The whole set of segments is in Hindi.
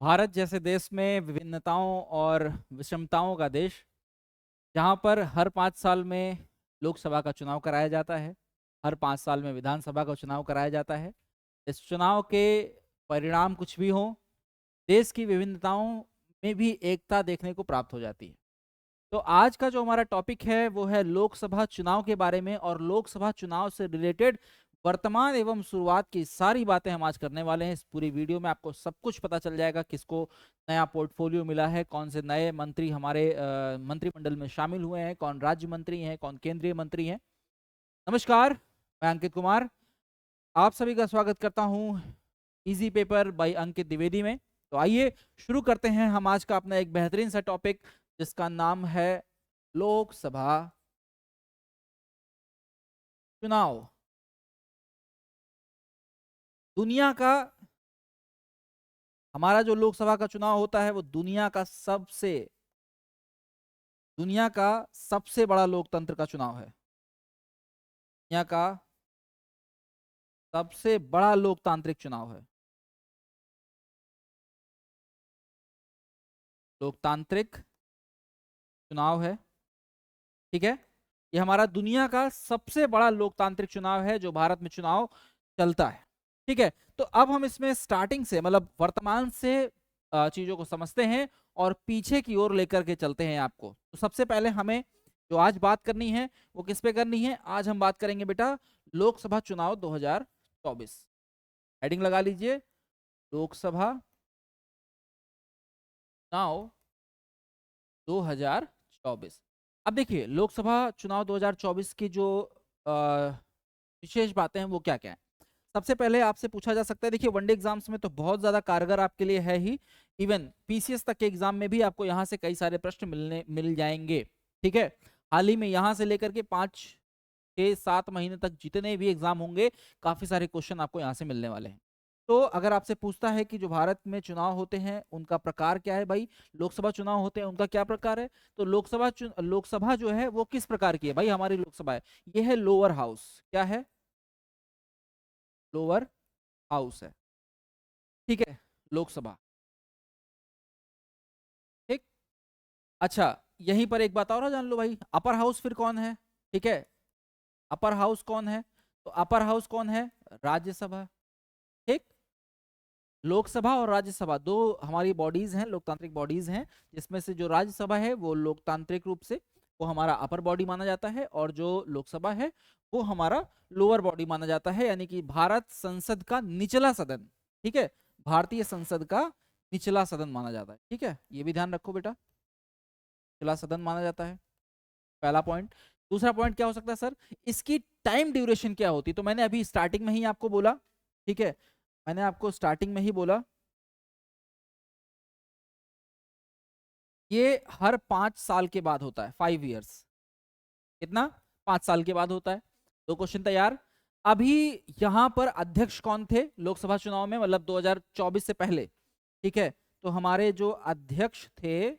भारत जैसे देश में विभिन्नताओं और विषमताओं का देश, जहाँ पर हर 5 साल में लोकसभा का चुनाव कराया जाता है, हर 5 साल में विधानसभा का चुनाव कराया जाता है। इस चुनाव के परिणाम कुछ भी हों, देश की विभिन्नताओं में भी एकता देखने को प्राप्त हो जाती है। तो आज का जो हमारा टॉपिक है वो है लोकसभा चुनाव के बारे में, और लोकसभा चुनाव से रिलेटेड वर्तमान एवं शुरुआत की सारी बातें हम आज करने वाले हैं। इस पूरी वीडियो में आपको सब कुछ पता चल जाएगा, किसको नया पोर्टफोलियो मिला है, कौन से नए मंत्री हमारे मंत्रिमंडल में शामिल हुए हैं, कौन राज्य मंत्री हैं, कौन केंद्रीय मंत्री हैं। नमस्कार, मैं अंकित कुमार आप सभी का स्वागत करता हूं इजी पेपर बाय अंकित द्विवेदी में। तो आइए शुरू करते हैं हम आज का अपना एक बेहतरीन सा टॉपिक, जिसका नाम है लोकसभा चुनाव। दुनिया का हमारा जो लोकसभा का चुनाव होता है वो दुनिया का सबसे बड़ा लोकतंत्र का चुनाव है। दुनिया का सबसे बड़ा लोकतांत्रिक चुनाव है। लोकतांत्रिक चुनाव है, ठीक है। ये हमारा दुनिया का सबसे बड़ा लोकतांत्रिक चुनाव है जो भारत में चुनाव चलता है, ठीक है। तो अब हम इसमें स्टार्टिंग से मतलब वर्तमान से चीजों को समझते हैं और पीछे की ओर लेकर के चलते हैं आपको। तो सबसे पहले हमें जो आज बात करनी है वो किस पे करनी है? आज हम बात करेंगे बेटा लोकसभा चुनाव 2024। हेडिंग लगा लीजिए, लोकसभा चुनाव 2024। अब देखिए लोकसभा चुनाव 2024 की जो अ, विशेष बातें हैं वो क्या क्या है। सबसे पहले आपसे पूछा जा सकता है, देखिए वनडे एग्जाम्स में तो बहुत ज्यादा कारगर आपके लिए है ही, इवन पीसीएस तक के एग्जाम में भी आपको यहाँ से कई सारे प्रश्न मिल जाएंगे, ठीक है। हाल ही में यहाँ से लेकर के 5 6 7 महीने तक जितने भी एग्जाम होंगे, काफी सारे क्वेश्चन आपको यहाँ से मिलने वाले हैं। तो अगर आपसे पूछता है कि जो भारत में चुनाव होते हैं उनका प्रकार क्या है भाई, लोकसभा चुनाव होते हैं उनका क्या प्रकार है, तो लोकसभा जो है वो किस प्रकार की है भाई? हमारी लोकसभा है, ये है लोअर हाउस। क्या है? लोअर हाउस है, ठीक है, लोकसभा, ठीक। अच्छा, यहीं पर एक बात और जान लो भाई, अपर हाउस फिर कौन है? ठीक है, अपर हाउस कौन है? तो अपर हाउस कौन है? राज्यसभा, ठीक। लोकसभा और राज्यसभा दो हमारी बॉडीज हैं, लोकतांत्रिक बॉडीज हैं, जिसमें से जो राज्यसभा है वो लोकतांत्रिक रूप से वो हमारा अपर बॉडी माना जाता है, और जो लोकसभा है वो हमारा लोअर बॉडी माना जाता है, यानी कि भारत संसद का निचला सदन, ठीक है। भारतीय संसद का निचला सदन माना जाता है, ठीक है, ये भी ध्यान रखो बेटा, निचला सदन माना जाता है, पहला पॉइंट। दूसरा पॉइंट क्या हो सकता है सर? इसकी टाइम ड्यूरेशन क्या होती? तो मैंने अभी स्टार्टिंग में ही आपको बोला, ठीक है, मैंने आपको स्टार्टिंग में ही बोला ये हर 5 साल के बाद होता है, 5 इयर्स। कितना? 5 साल के बाद होता है। दो क्वेश्चन तैयार। अभी यहां पर अध्यक्ष कौन थे लोकसभा चुनाव में, मतलब 2024 से पहले, ठीक है। तो हमारे जो अध्यक्ष थे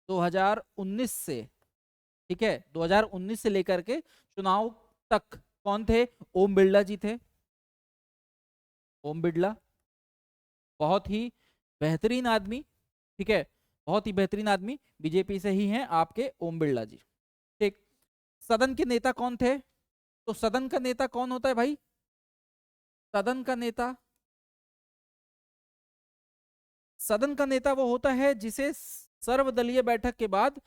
2019 से, ठीक है, 2019 से लेकर के चुनाव तक कौन थे? ओम बिरला जी थे। ओम बिरला, बहुत ही बेहतरीन आदमी, ठीक है, बहुत ही बेहतरीन आदमी, बीजेपी से ही हैं आपके ओम बिरला जी, ठीक। सदन के नेता कौन थे? तो सदन का नेता कौन होता है भाई? सदन का नेता, सदन का नेता वो होता है जिसे सर्वदलीय बैठक के बाद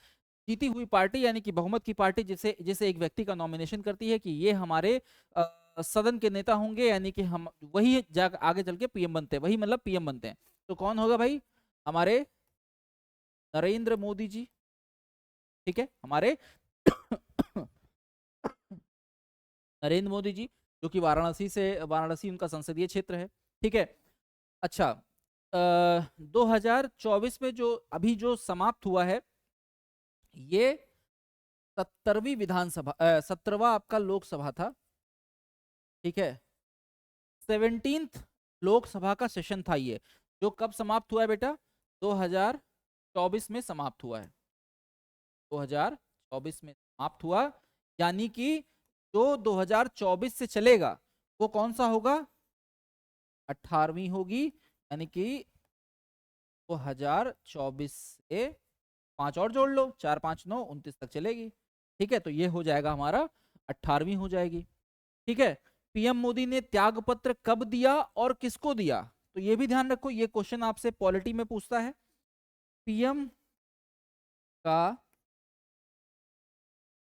जीती हुई पार्टी, यानी कि बहुमत की पार्टी, जिसे जिसे एक व्यक्ति का नॉमिनेशन करती है कि ये हमारे सदन के नेता होंगे, यानी कि हम वही जा आगे चल के पीएम बनते हैं, वही मतलब पीएम बनते हैं। तो कौन होगा भाई? हमारे नरेंद्र मोदी जी, ठीक है, हमारे नरेंद्र मोदी जी, जो कि वाराणसी उनका संसदीय क्षेत्र है, ठीक है। अच्छा, 2024 में जो अभी जो समाप्त हुआ है, ये 17वीं आपका लोकसभा था, ठीक है। 17th लोकसभा का सेशन था ये, जो कब समाप्त हुआ है बेटा? 2024 में समाप्त हुआ है, 2024 में समाप्त हुआ, यानी कि जो 2024 से चलेगा वो कौन सा होगा? 18वीं होगी, यानी कि 2024 से 5 और जोड़ लो, 4 5 9 29 तक चलेगी। ठीक है, तो ये हो जाएगा हमारा 18वीं हो जाएगी। ठीक है, पीएम मोदी ने त्यागपत्र कब दिया और किसको दिया, तो ये भी ध्यान रखो, ये क्वेश्चन आपसे पॉलिटी में पूछता है। पीएम का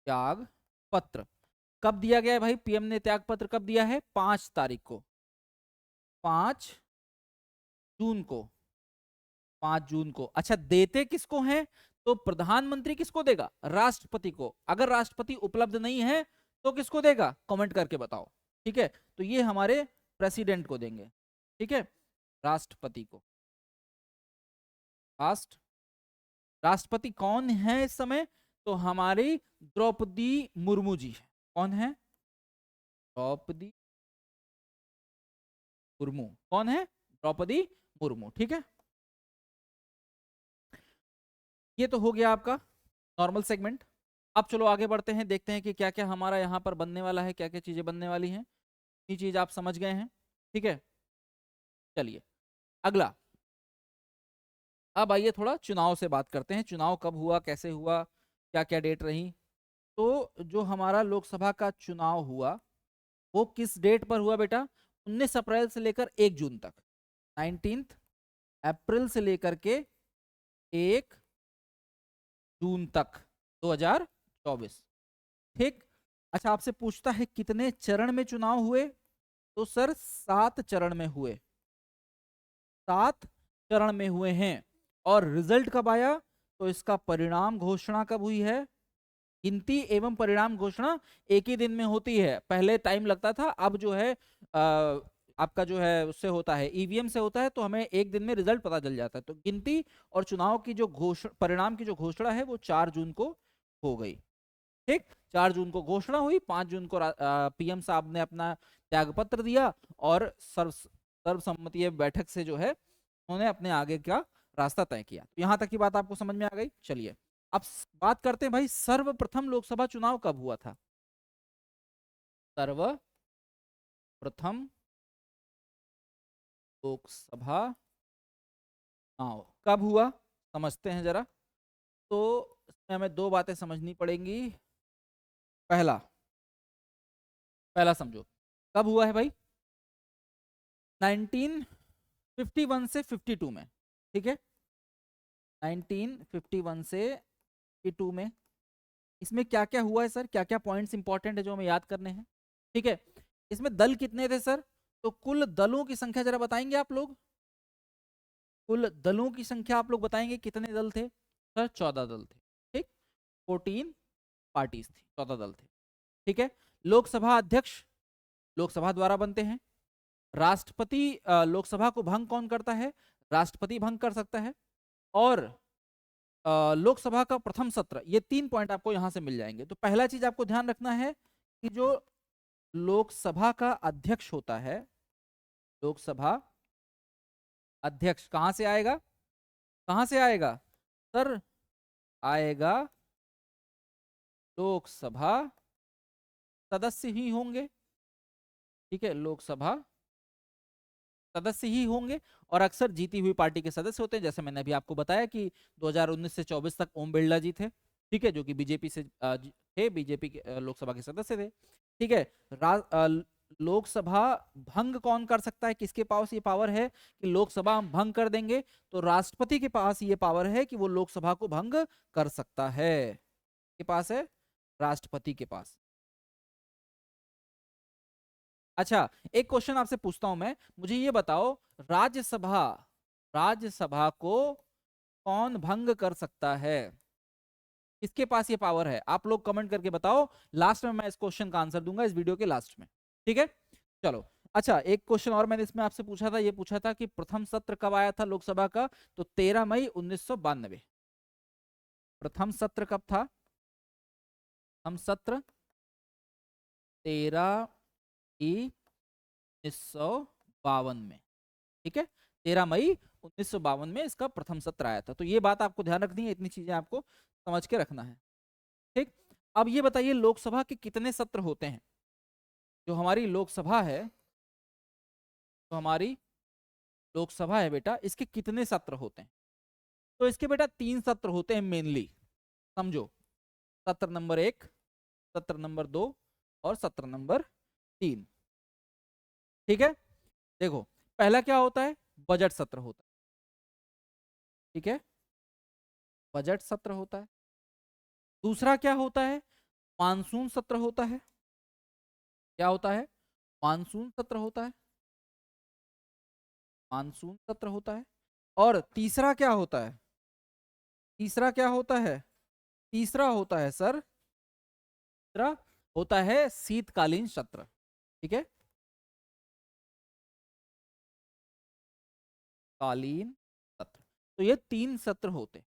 त्याग पत्र कब दिया गया है भाई, पीएम ने त्याग पत्र कब दिया है, 5 तारीख को, 5 जून को, 5 जून को। अच्छा, देते किसको हैं, तो प्रधानमंत्री किसको देगा, राष्ट्रपति को। अगर राष्ट्रपति उपलब्ध नहीं है तो किसको देगा, कमेंट करके बताओ। ठीक है, तो ये हमारे प्रेसिडेंट को देंगे। ठीक है, राष्ट्रपति को। राष्ट्रपति कौन है इस समय, तो हमारी द्रौपदी मुर्मू जी है। कौन है, द्रौपदी मुर्मू। कौन है, द्रौपदी मुर्मू। ठीक है, ये तो हो गया आपका नॉर्मल सेगमेंट। अब चलो आगे बढ़ते हैं, देखते हैं कि क्या क्या हमारा यहाँ पर बनने वाला है, क्या क्या चीजें बनने वाली हैं। ये चीज आप समझ गए हैं। ठीक है, चलिए अगला। अब आइए थोड़ा चुनाव से बात करते हैं, चुनाव कब हुआ, कैसे हुआ, क्या क्या डेट रही। तो जो हमारा लोकसभा का चुनाव हुआ वो किस डेट पर हुआ बेटा, 19 अप्रैल से लेकर 1 जून तक, 19 अप्रैल से लेकर के 1 जून तक 2024। ठीक। अच्छा, आपसे पूछता है कितने चरण में चुनाव हुए, तो सर 7 चरण में हुए, 7 चरण में हुए हैं। और रिजल्ट कब आया, तो इसका परिणाम घोषणा कब हुई है, गिनती एवं परिणाम घोषणा एक ही दिन में होती है। पहले टाइम लगता था, अब जो है आपका जो है उससे होता है, ईवीएम से होता है, तो हमें एक दिन में रिजल्ट पता चल जाता है। तो गिनती और चुनाव की जो घोषणा, परिणाम की जो घोषणा है वो 4 जून को हो गई। ठीक, 4 जून को घोषणा हुई, 5 जून को पीएम साहब ने अपना त्यागपत्र दिया और सर्वसम्मतीय बैठक से जो है उन्होंने अपने आगे का रास्ता तय किया। यहां तक की बात आपको समझ में आ गई। चलिए अब बात करते हैं भाई, सर्वप्रथम लोकसभा चुनाव कब हुआ था, सर्वप्रथम लोकसभा चुनाव कब हुआ, समझते हैं जरा। तो इसमें हमें 2 बातें समझनी पड़ेंगी। पहला पहला समझो, कब हुआ है भाई, 1951 से 52 में। ठीक है, 1951 से 52 में। इसमें क्या क्या हुआ है सर, क्या क्या पॉइंट्स इंपॉर्टेंट है जो हमें याद करने हैं। ठीक है, इसमें दल कितने थे सर, तो कुल दलों की संख्या जरा बताएंगे आप लोग, कुल दलों की संख्या आप लोग बताएंगे कितने दल थे, सर 14 दल थे। ठीक, 14 पार्टीज थी, 14 दल थे। ठीक है, लोकसभा अध्यक्ष लोकसभा द्वारा बनते हैं। राष्ट्रपति, लोकसभा को भंग कौन करता है, राष्ट्रपति भंग कर सकता है। और लोकसभा का प्रथम सत्र, ये 3 पॉइंट आपको यहां से मिल जाएंगे। तो पहला चीज आपको ध्यान रखना है कि जो लोकसभा का अध्यक्ष होता है, लोकसभा अध्यक्ष कहां से आएगा, कहां से आएगा सर, आएगा लोकसभा सदस्य ही होंगे। ठीक है, लोकसभा सदस्य ही होंगे और अक्सर जीती हुई पार्टी के सदस्य होते हैं। जैसे मैंने अभी आपको बताया कि 2019 से 24 तक ओम बिरला जी थे। ठीक है, जो कि बीजेपी से थे, बीजेपी के लोकसभा के सदस्य थे। ठीक है, लोकसभा भंग कौन कर सकता है, किसके पास ये पावर है कि लोकसभा हम भंग कर देंगे, तो राष्ट्रपति के पास ये पावर है कि वो लोकसभा को भंग कर सकता है। के पास है, राष्ट्रपति के पास। अच्छा, एक क्वेश्चन आपसे पूछता हूं मैं, मुझे ये बताओ, राज्यसभा राज्यसभा को कौन भंग कर सकता है, किसके पास ये पावर है, आप लोग कमेंट करके बताओ। लास्ट में मैं इस क्वेश्चन का आंसर दूंगा, इस वीडियो के लास्ट में। ठीक है, चलो। अच्छा, एक क्वेश्चन और मैंने इसमें आपसे पूछा था, ये पूछा था कि प्रथम सत्र कब आया था लोकसभा का, तो 13 मई 1992। प्रथम सत्र कब था, प्रथम सत्र 13 1952 में। ठीक है, 13 मई 1952 में इसका प्रथम सत्र आया था। तो ये बात आपको ध्यान रखनी है, इतनी चीजें आपको समझ के रखना है। ठीक, अब ये बताइए लोकसभा के कितने सत्र होते हैं, जो हमारी लोकसभा है, तो हमारी लोकसभा है बेटा, इसके कितने सत्र होते हैं, तो इसके बेटा 3 सत्र होते हैं मेनली, समझो। सत्र नंबर 1, सत्र नंबर 2 और सत्र नंबर 3। ठीक है, देखो पहला क्या होता है, बजट सत्र होता है। ठीक है, बजट सत्र होता है। दूसरा क्या होता है, मानसून सत्र होता है। क्या होता है, मानसून सत्र होता है, मानसून सत्र होता है। और तीसरा क्या होता है, तीसरा क्या होता है, तीसरा होता है सर, तीसरा होता है शीतकालीन सत्र। ठीक है, कालीन सत्र। तो ये 3 सत्र होते हैं।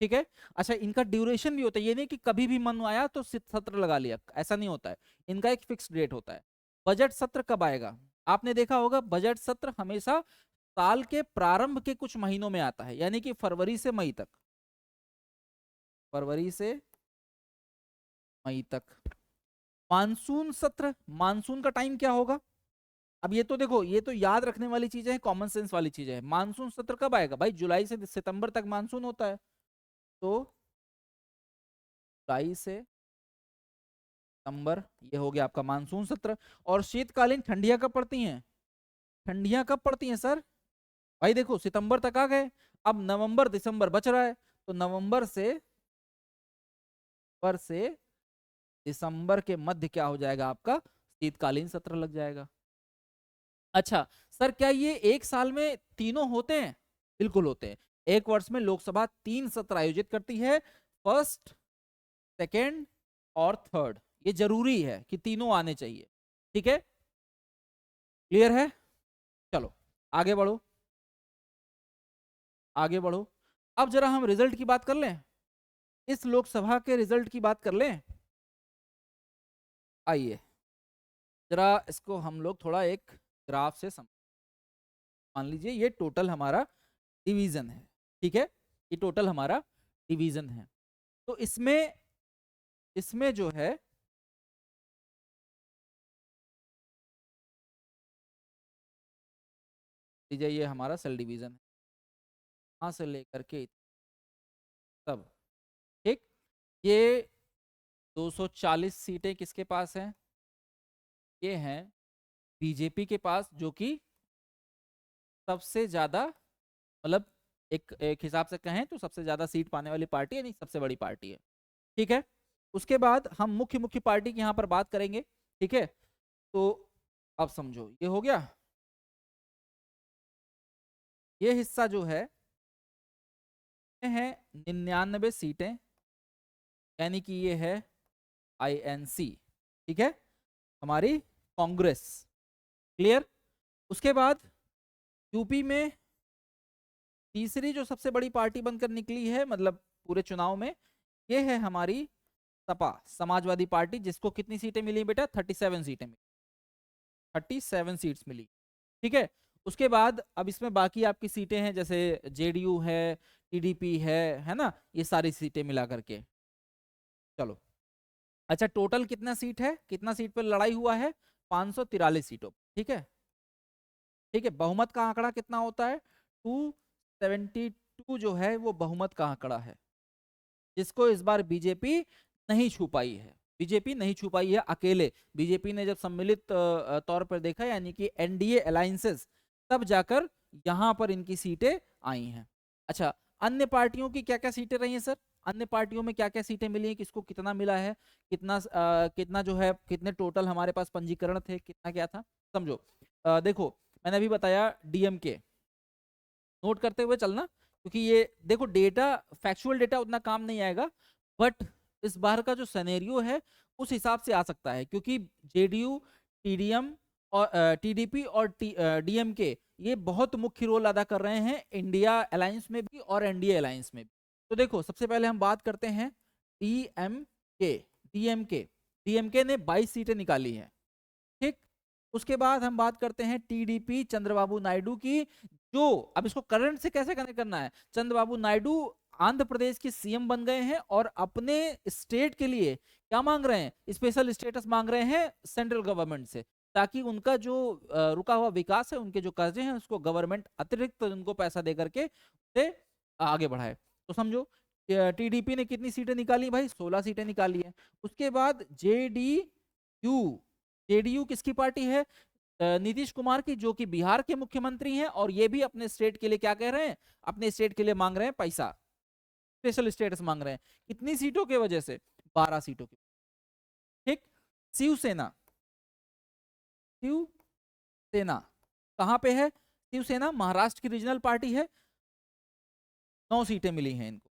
ठीक है, अच्छा इनका ड्यूरेशन भी होता है, ये नहीं कि कभी भी मन आया तो सत्र लगा लिया, ऐसा नहीं होता है। इनका एक फिक्स डेट होता है। बजट सत्र कब आएगा, आपने देखा होगा बजट सत्र हमेशा साल के प्रारंभ के कुछ महीनों में आता है, यानी कि फरवरी से मई तक, फरवरी से मई तक। मानसून सत्र, मानसून का टाइम क्या होगा, अब ये तो देखो, ये तो याद रखने वाली चीजें हैं, कॉमन सेंस वाली चीजें हैं। मानसून सत्र कब आएगा भाई, जुलाई से सितंबर तक मानसून होता है, तो जुलाई से सितंबर, ये हो गया आपका मानसून सत्र। और शीतकालीन ठंडियां कब पड़ती हैं, ठंडियां कब पड़ती हैं सर, भाई देखो सितंबर तक आ गए, अब नवंबर दिसंबर बच रहा है, तो नवंबर से दिसंबर के मध्य क्या हो जाएगा आपका, शीतकालीन सत्र लग जाएगा। अच्छा सर, क्या ये एक साल में तीनों होते हैं, बिल्कुल होते हैं। एक वर्ष में लोकसभा 3 सत्र आयोजित करती है, फर्स्ट, सेकेंड और थर्ड। ये जरूरी है कि तीनों आने चाहिए। ठीक है, क्लियर है, चलो आगे बढ़ो, आगे बढ़ो। अब जरा हम रिजल्ट की बात कर लें, इस लोकसभा के रिजल्ट की बात कर लें। आइए जरा इसको हम लोग थोड़ा एक ग्राफ से समझ, मान लीजिए ये टोटल हमारा डिवीजन है। ठीक है, ये टोटल हमारा डिवीजन है। तो इसमें इसमें जो है, लीजिए ये हमारा सेल डिवीजन है, यहाँ से लेकर के तब। ठीक, ये 240 सीटें किसके पास हैं, ये हैं बीजेपी के पास, जो कि सबसे ज्यादा, मतलब एक एक हिसाब से कहें तो सबसे ज्यादा सीट पाने वाली पार्टी है, नहीं सबसे बड़ी पार्टी है। ठीक है, उसके बाद हम मुख्य मुख्य पार्टी की यहाँ पर बात करेंगे। ठीक है, तो अब समझो ये हो गया, ये हिस्सा जो है ये है 99 सीटें, यानी कि ये है आईएनसी। ठीक है, हमारी कांग्रेस, क्लियर। उसके बाद यूपी में तीसरी जो सबसे बड़ी पार्टी बनकर निकली है, मतलब पूरे चुनाव में, ये है हमारी सपा, समाजवादी पार्टी, जिसको कितनी सीटें मिली बेटा, 37 सीटें मिली, 37 सीट्स मिली। ठीक है, उसके बाद अब इसमें बाकी आपकी सीटें हैं, जैसे जेडीयू है, टीडीपी है ना, ये सारी सीटें मिला करके। चलो, अच्छा टोटल कितना सीट है, कितना सीट पर लड़ाई हुआ है, 543 सीटों। ठीक है, ठीक है, बहुमत का आंकड़ा कितना होता है, 272 जो है वो बहुमत का आंकड़ा है, जिसको इस बार बीजेपी नहीं छू पाई है, बीजेपी नहीं छू पाई है अकेले। बीजेपी ने जब सम्मिलित तौर पर देखा, यानी कि एनडीए अलायंसेस, तब जाकर यहां पर इनकी सीटें आई हैं। अच्छा, अन्य पार्टियों की क्या क्या सीटें रही हैं सर, अन्य पार्टियों में क्या क्या सीटें मिली हैं, किसको कितना मिला है, कितना जो है, कितने टोटल हमारे पास पंजीकरण थे, कितना क्या था, समझो। देखो मैंने अभी बताया डीएमके, नोट करते हुए चलना, क्योंकि ये देखो डेटा, फैक्चुअल डेटा उतना काम नहीं आएगा, बट इस बार का जो सिनेरियो है उस हिसाब से आ सकता है, क्योंकि जेडीयू, टीडीएम और टीडीपी और डीएमके ये बहुत मुख्य रोल अदा कर रहे हैं इंडिया अलायंस में भी और एनडीए अलायंस में भी। तो देखो सबसे पहले हम बात करते हैं डीएमके, डीएमके डीएमके ने 22 सीटें निकाली हैं। ठीक, उसके बाद हम बात करते हैं टीडीपी, चंद्रबाबू नायडू की, जो, अब इसको करंट से कैसे कनेक्ट करना है, चंद्रबाबू नायडू आंध्र प्रदेश के सीएम बन गए हैं और अपने स्टेट के लिए क्या मांग रहे हैं, स्पेशल स्टेटस मांग रहे हैं सेंट्रल गवर्नमेंट से, ताकि उनका जो रुका हुआ विकास है, उनके जो कर्जे हैं, उसको गवर्नमेंट अतिरिक्त उनको पैसा दे करके उसे आगे बढ़ाए। तो समझो टीडीपी ने कितनी सीटें निकाली भाई, 16 सीटें निकाली है। उसके बाद जेडीयू, जेडीयू किसकी पार्टी है, नीतीश कुमार की, जो कि बिहार के मुख्यमंत्री हैं, और ये भी अपने स्टेट के लिए क्या कह रहे हैं, अपने स्टेट के लिए मांग रहे हैं पैसा, स्पेशल स्टेटस मांग रहे हैं। कितनी सीटों की वजह से, 12 सीटों की। ठीक। शिवसेना, शिवसेना कहां पे है, शिवसेना महाराष्ट्र की रीजनल पार्टी है, 9 सीटें मिली हैं इनको।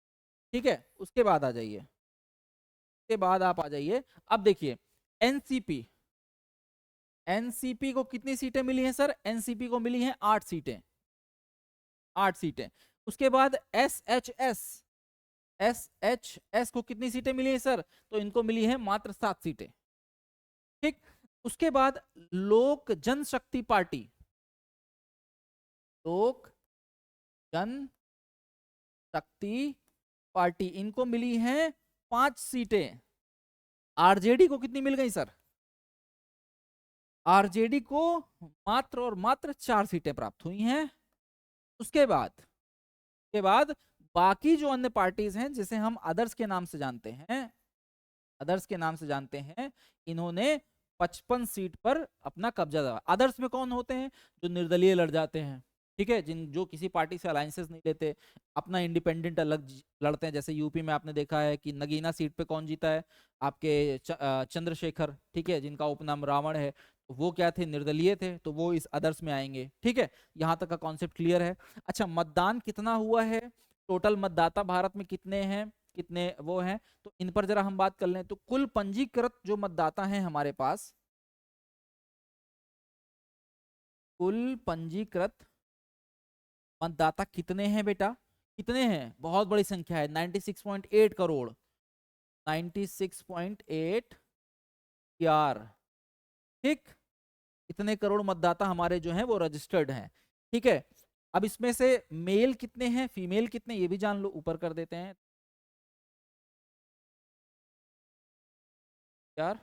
ठीक है, उसके बाद आ जाइए, उसके बाद आप आ जाइए, अब देखिए एनसीपी, एनसीपी को कितनी सीटें मिली हैं सर, एनसीपी को मिली हैं 8 सीटें, 8 सीटें। उसके बाद एसएचएस, एसएचएस को कितनी सीटें मिली हैं सर, तो इनको मिली है मात्र 7 सीटें। ठीक। उसके बाद लोक जनशक्ति पार्टी, लोक जनशक्ति पार्टी, इनको मिली हैं 5 सीटें। आरजेडी को कितनी मिल गई सर, आरजेडी को मात्र और मात्र 4 सीटें प्राप्त हुई हैं। उसके बाद, के बाद बाकी जो अन्य पार्टीज हैं जिसे हम अदर्स के नाम से जानते हैं, अदर्स के नाम से जानते हैं, इन्होंने 55 सीट पर अपना कब्जा दबा। अदर्स में कौन होते हैं, जो निर्दलीय लड़ जाते हैं, ठीक है, जिन जो किसी पार्टी से अलायंसेस नहीं लेते, अपना इंडिपेंडेंट अलग लड़ते हैं। जैसे यूपी में आपने देखा है कि नगीना सीट पे कौन जीता है, आपके चंद्रशेखर, ठीक है, जिनका उपनाम रावण है, तो वो क्या थे, निर्दलीय थे, तो वो इस अदर्स में आएंगे। ठीक है, यहाँ तक का कॉन्सेप्ट क्लियर है। अच्छा, मतदान कितना हुआ है, टोटल मतदाता भारत में कितने हैं, कितने वो हैं, तो इन पर जरा हम बात कर लें। तो कुल पंजीकृत जो मतदाता हैं हमारे पास, कुल पंजीकृत मतदाता कितने हैं बेटा, कितने हैं, बहुत बड़ी संख्या है, 96.8 करोड़, 96.8 यार। ठीक, इतने करोड़ मतदाता हमारे जो हैं वो रजिस्टर्ड हैं। ठीक है, अब इसमें से मेल कितने हैं, फीमेल कितने, ये भी जान लो, ऊपर कर देते हैं यार,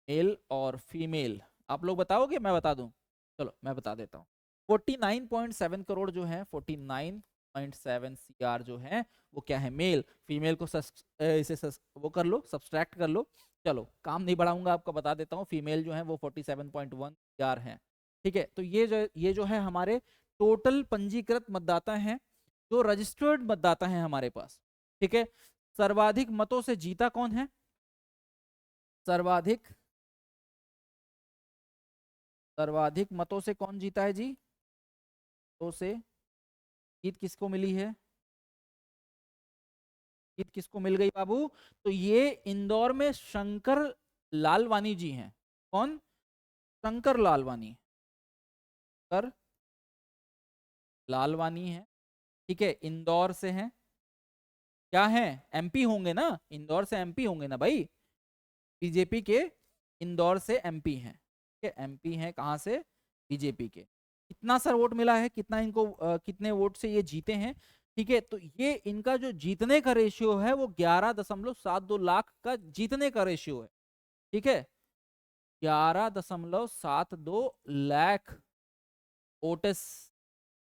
मेल और फीमेल आप लोग बताओगे, मैं बता दूं, चलो मैं बता देता हूँ। 49.7 करोड़ जो है, 49.7 सीआर जो है वो क्या है, मेल। फीमेल को वो कर लो, सब्सट्रैक्ट कर लो। चलो काम नहीं बढ़ाऊंगा, आपको बता देता हूँ, फीमेल जो है वो 47.1 सीआर है। ठीक है, तो ये जो है हमारे टोटल पंजीकृत मतदाता हैं, जो रजिस्टर्ड मतदाता हैं हमारे पास। ठीक है, सर्वाधिक मतों से जीता कौन है, सर्वाधिक, सर्वाधिक मतों से कौन जीता है जी, तो से जीत किसको मिली है, जीत किसको मिल गई बाबू, तो ये इंदौर में शंकर लालवानी जी हैं। कौन, शंकर लालवानी, शंकर लालवानी है। ठीक है, इंदौर से हैं, क्या है, एमपी होंगे ना, इंदौर से एमपी होंगे ना भाई, बीजेपी के इंदौर से एमपी हैं। ठीक है, एमपी हैं कहाँ से, बीजेपी के। कितना सर वोट मिला है, कितना इनको कितने वोट से ये जीते हैं। ठीक है, तो ये इनका जो जीतने का रेशियो है वो 11.72 लाख का जीतने का रेशियो है। ठीक है, 11.72 लाख वोट्स,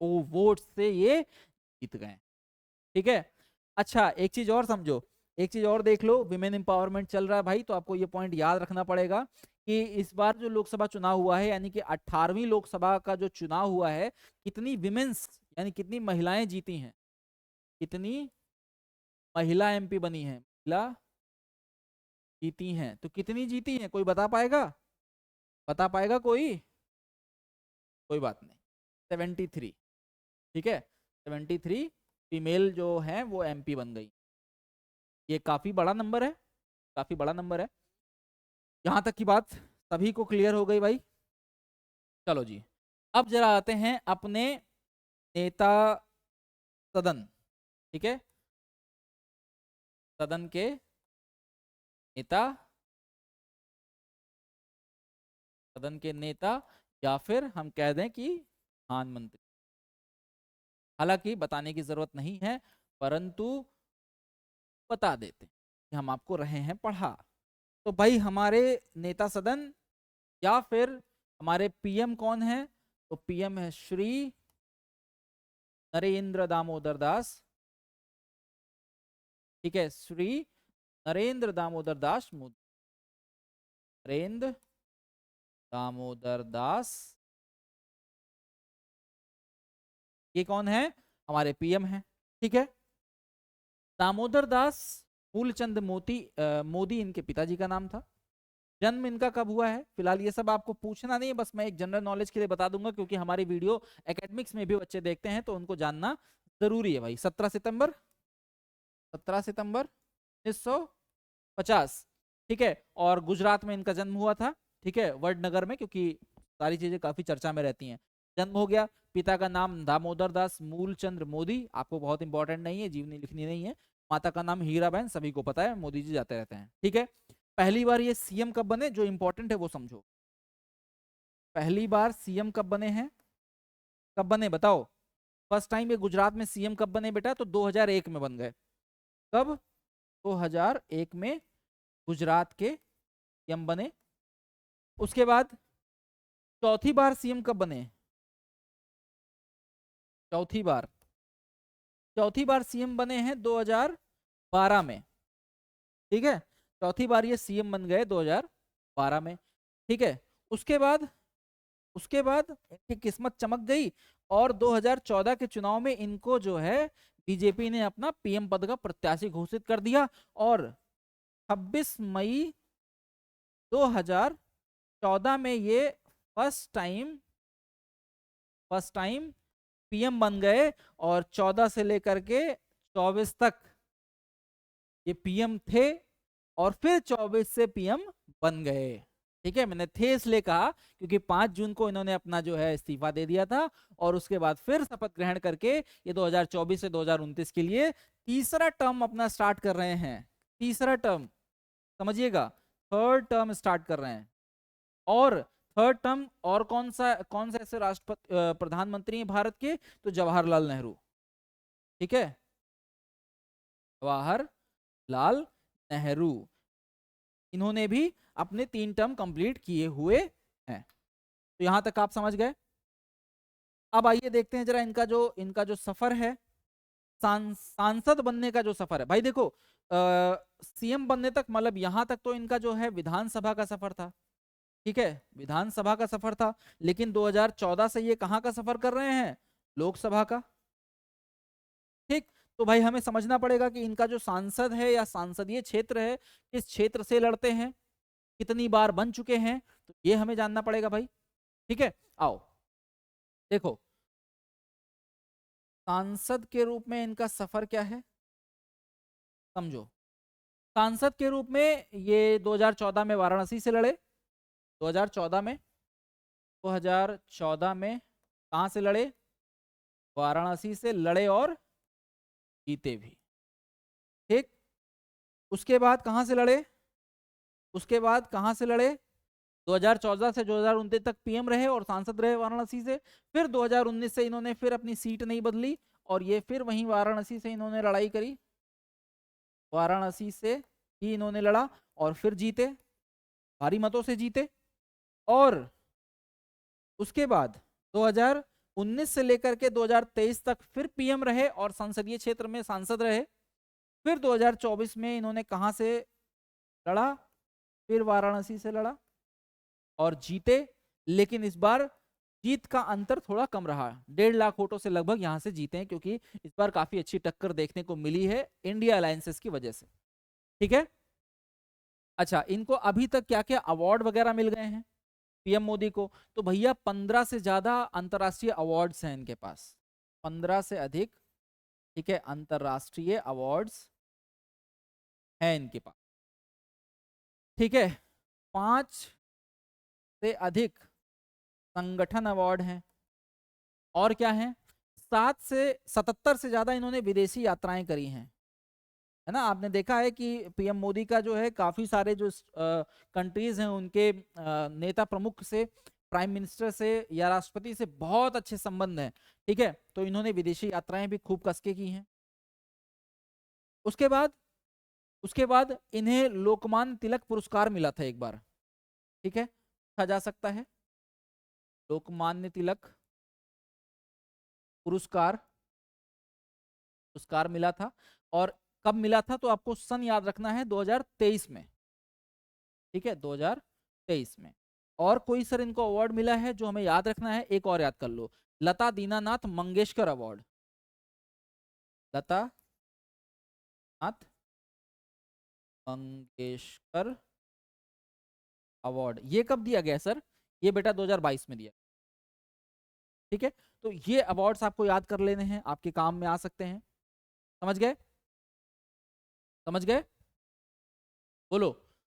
वोट से ये जीत गए। ठीक है, अच्छा एक चीज और समझो, एक चीज और देख लो, विमेन एम्पावरमेंट चल रहा है भाई, तो आपको ये पॉइंट याद रखना पड़ेगा कि इस बार जो लोकसभा चुनाव हुआ है, यानी कि 18वीं लोकसभा का जो चुनाव हुआ है, कितनी विमेन्स यानी कितनी महिलाएं जीती हैं, कितनी महिला एमपी बनी है, महिला जीती हैं, तो कितनी जीती हैं, कोई बता पाएगा, बता पाएगा कोई, कोई बात नहीं, 73। ठीक है, 73 फीमेल जो है वो एमपी बन गई। ये काफी बड़ा नंबर है, काफी बड़ा नंबर है। यहां तक की बात सभी को क्लियर हो गई भाई। चलो जी, अब जरा आते हैं अपने नेता सदन। ठीक है, सदन के नेता, सदन के नेता, या फिर हम कह दें कि प्रधानमंत्री। हालांकि बताने की जरूरत नहीं है, परंतु बता देते हैं कि हम आपको रहे हैं पढ़ा। तो भाई हमारे नेता सदन या फिर हमारे पीएम कौन है, तो पीएम है श्री नरेंद्र दामोदर दास, ठीक है, श्री नरेंद्र दामोदर दास मोदी, नरेंद्र दामोदर दास, ये कौन है, हमारे पीएम हैं, ठीक है। दामोदर दास मूलचंद मोदी इनके पिताजी का नाम था। जन्म इनका कब हुआ है, फिलहाल ये सब आपको पूछना नहीं है, बस मैं एक जनरल नॉलेज के लिए बता दूंगा, क्योंकि हमारी वीडियो एकेडमिक्स में भी बच्चे देखते हैं तो उनको जानना जरूरी है भाई। 17 सितंबर, 17 सितंबर 1950, ठीक है। और गुजरात में इनका जन्म हुआ था, ठीक है, वडनगर में, क्योंकि सारी चीजें काफी चर्चा में रहती हैं। जन्म हो गया, पिता का नाम दामोदर दास मूलचंद्र मोदी, आपको बहुत इंपॉर्टेंट नहीं है, जीवनी लिखनी नहीं है। माता का नाम हीराबेन, सभी को पता है, मोदी जी जाते रहते हैं, ठीक है। पहली बार ये सीएम कब बने, जो इंपॉर्टेंट है वो समझो। पहली बार सीएम कब बने हैं, कब बने बताओ। फर्स्ट टाइम ये गुजरात में सीएम कब बने बेटा, तो 2001 में बन गए। कब, 2001 में गुजरात के सीएम बने। उसके बाद चौथी बार सीएम कब बने, चौथी बार, चौथी बार सीएम बने हैं 2012 में, ठीक है। चौथी बार ये सीएम बन गए 2012 में, ठीक है। उसके बाद, उसके बाद इनकी किस्मत चमक गई और 2014 के चुनाव में इनको जो है बीजेपी ने अपना पीएम पद का प्रत्याशी घोषित कर दिया। और 26 मई 2014 में ये फर्स्ट टाइम पीएम बन गए। और 14 से लेकर के 24 तक ये पीएम थे, और फिर 24 से पीएम बन गए, ठीक है। मैंने थे इसलिए कहा क्योंकि 5 जून को इन्होंने अपना जो है इस्तीफा दे दिया था, और उसके बाद फिर शपथ ग्रहण करके ये 2024 से 2029 के लिए तीसरा टर्म अपना स्टार्ट कर रहे हैं। तीसरा टर्म, समझिएगा, थर्ड टर्म स्टार्ट कर रहे हैं। और थर्ड टर्म, और कौन सा ऐसे राष्ट्रपति प्रधानमंत्री हैं भारत के, तो जवाहरलाल नेहरू, ठीक है, जवाहरलाल नेहरू, इन्होंने भी अपने 3 टर्म कंप्लीट किए हुए हैं। तो यहां तक आप समझ गए। अब आइए देखते हैं जरा इनका जो सफर है, सांसद बनने का जो सफर है भाई। देखो, सीएम बनने तक, मतलब यहां तक तो इनका जो है विधानसभा का सफर था, ठीक है, विधानसभा का सफर था। लेकिन 2014 से ये कहां का सफर कर रहे हैं, लोकसभा का, ठीक। तो भाई हमें समझना पड़ेगा कि इनका जो सांसद है या सांसदीय क्षेत्र है, किस क्षेत्र से लड़ते हैं, कितनी बार बन चुके हैं, तो ये हमें जानना पड़ेगा भाई, ठीक है। आओ देखो, सांसद के रूप में इनका सफर क्या है, समझो। सांसद के रूप में ये 2014 में वाराणसी से लड़े, 2014 में, 2014 में कहां से लड़े, वाराणसी से लड़े और जीते भी, ठीक। उसके बाद कहां से लड़े, उसके बाद कहां से लड़े, 2014 से 2029 तक पीएम रहे और सांसद रहे वाराणसी से। फिर 2019 से इन्होंने फिर अपनी सीट नहीं बदली, और ये फिर वहीं वाराणसी से इन्होंने लड़ाई करी, वाराणसी से ही इन्होंने लड़ा और फिर जीते, भारी मतों से जीते। और उसके बाद 2019 से लेकर के 2023 तक फिर पीएम रहे और संसदीय क्षेत्र में सांसद रहे। फिर 2024 में इन्होंने कहां से लड़ा, फिर वाराणसी से लड़ा और जीते। लेकिन इस बार जीत का अंतर थोड़ा कम रहा, 1.5 लाख वोटों से लगभग यहां से जीते हैं, क्योंकि इस बार काफी अच्छी टक्कर देखने को मिली है इंडिया अलायंसेस की वजह से, ठीक है। अच्छा, इनको अभी तक क्या क्या अवार्ड वगैरह मिल गए हैं पीएम मोदी को, तो भैया 15 से ज्यादा अंतरराष्ट्रीय अवार्ड्स हैं इनके पास, 15 से अधिक, ठीक है, अंतरराष्ट्रीय अवार्ड्स हैं इनके पास, ठीक है। 5 से अधिक संगठन अवार्ड हैं, और क्या है, 7 से 77 से ज्यादा इन्होंने विदेशी यात्राएं करी हैं, है ना। आपने देखा है कि पीएम मोदी का जो है काफी सारे जो कंट्रीज हैं उनके नेता प्रमुख से, प्राइम मिनिस्टर से या राष्ट्रपति से बहुत अच्छे संबंध हैं, ठीक है। तो इन्होंने विदेशी यात्राएं भी खूब कसके की हैं। उसके बाद, उसके बाद इन्हें लोकमान्य तिलक पुरस्कार मिला था एक बार, ठीक है, कहा जा सकता है लोकमान्य तिलक पुरस्कार, पुरस्कार मिला था। और कब मिला था, तो आपको सन याद रखना है, 2023 में। ठीक है, 2023 में। और कोई सर इनको अवार्ड मिला है जो हमें याद रखना है, एक और याद कर लो, लता दीनानाथ मंगेशकर अवार्ड। लता नाथ मंगेशकर अवार्ड, ये कब दिया गया सर? ये बेटा 2022 में दिया। ठीक है, तो ये अवार्ड्स आपको याद कर लेने हैं, आपके काम में आ सकते हैं। समझ गए? समझ गए? बोलो,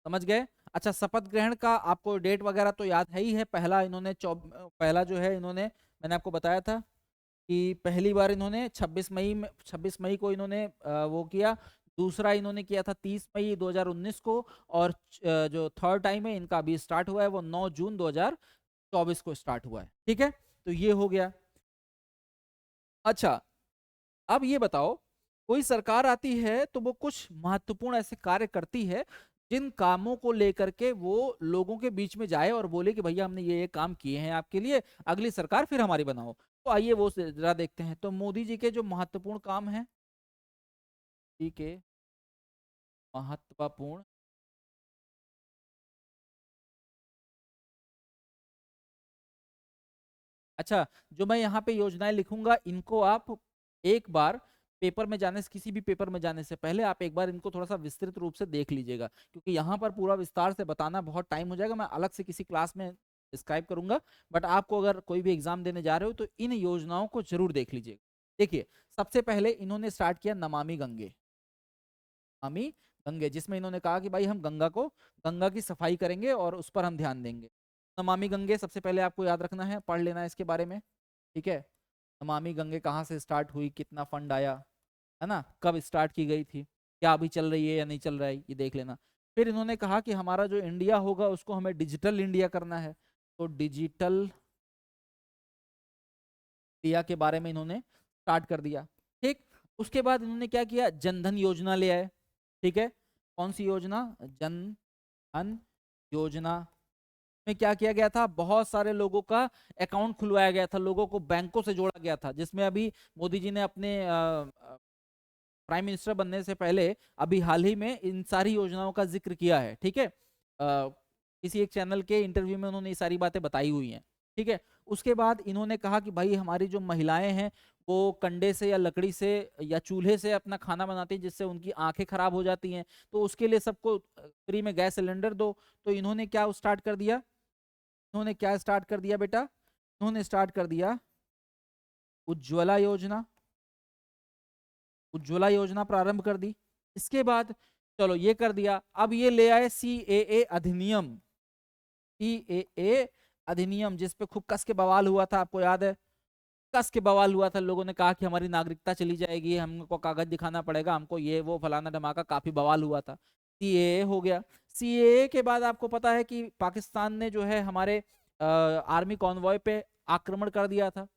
समझ गए? अच्छा, शपथ ग्रहण का आपको डेट वगैरह तो याद है ही है। पहला इन्होंने पहला जो है इन्होंने, मैंने आपको बताया था कि पहली बार इन्होंने 26 मई में, 26 मई को इन्होंने वो किया। दूसरा इन्होंने किया था 30 मई 2019 को। और जो थर्ड टाइम है इनका अभी स्टार्ट हुआ है, वो 9 जून 2024 को स्टार्ट हुआ है। ठीक है, तो ये हो गया। अच्छा, अब ये बताओ, कोई सरकार आती है तो वो कुछ महत्वपूर्ण ऐसे कार्य करती है जिन कामों को लेकर के वो लोगों के बीच में जाए और बोले कि भैया हमने ये काम किए हैं आपके लिए, अगली सरकार फिर हमारी बनाओ। तो आइए वो जरा देखते हैं। तो मोदी जी के जो महत्वपूर्ण काम है, ठीक है, महत्वपूर्ण, अच्छा, जो मैं यहाँ पे योजनाएं लिखूंगा इनको आप एक बार पेपर में जाने से, किसी भी पेपर में जाने से पहले आप एक बार इनको थोड़ा सा विस्तृत रूप से देख लीजिएगा, क्योंकि यहाँ पर पूरा विस्तार से बताना बहुत टाइम हो जाएगा। मैं अलग से किसी क्लास में डिस्क्राइब करूंगा, बट आपको अगर कोई भी एग्जाम देने जा रहे हो तो इन योजनाओं को जरूर देख लीजिएगा। देखिए, सबसे पहले इन्होंने स्टार्ट किया नमामि गंगे। नमामि गंगे, जिसमें इन्होंने कहा कि भाई हम गंगा की सफाई करेंगे और उस पर हम ध्यान देंगे। नमामि गंगे सबसे पहले आपको याद रखना है, पढ़ लेना है इसके बारे में। ठीक है, नमामि गंगे कहाँ से स्टार्ट हुई, कितना फंड आया, है ना, कब स्टार्ट की गई थी, क्या अभी चल रही है या नहीं चल रहा है, ये देख लेना। फिर इन्होंने कहा कि हमारा जो इंडिया होगा उसको हमें डिजिटल इंडिया करना है, तो डिजिटल इंडिया के बारे में इन्होंने स्टार्ट कर दिया। ठीक, उसके बाद इन्होंने क्या किया, जनधन योजना ले आए। ठीक है, कौन सी योजना, जन धन योजना में क्या किया गया था, बहुत सारे लोगों का अकाउंट खुलवाया गया था, लोगों को बैंकों से जोड़ा गया था, जिसमें अभी मोदी जी ने अपने प्राइम मिनिस्टर बनने से पहले अभी हाल ही में इन सारी योजनाओं का जिक्र किया है। ठीक है, किसी एक चैनल के इंटरव्यू में उन्होंने ये सारी बातें बताई हुई हैं। ठीक है, उसके बाद इन्होंने कहा कि भाई हमारी जो महिलाएं हैं वो कंडे से या लकड़ी से या चूल्हे से अपना खाना बनाती हैं, जिससे उनकी आंखें खराब हो जाती हैं, तो उसके लिए सबको फ्री में गैस सिलेंडर दो। तो इन्होंने क्या स्टार्ट कर दिया, इन्होंने क्या स्टार्ट कर दिया बेटा, इन्होंने स्टार्ट कर दिया उज्ज्वला योजना। उज्ज्वला योजना प्रारंभ कर दी। इसके बाद चलो ये कर दिया, अब ये ले आए सीएए अधिनियम। सीएए अधिनियम जिस पे खूब कस के बवाल हुआ था, आपको याद है, कस के बवाल हुआ था, लोगों ने कहा कि हमारी नागरिकता चली जाएगी, हमको कागज दिखाना पड़ेगा, हमको ये वो फलाना धमाका, काफी बवाल हुआ था। सीएए हो गया। सीएए के बाद आपको पता है कि पाकिस्तान ने जो है हमारे आर्मी कॉन्वॉय पे आक्रमण कर दिया था।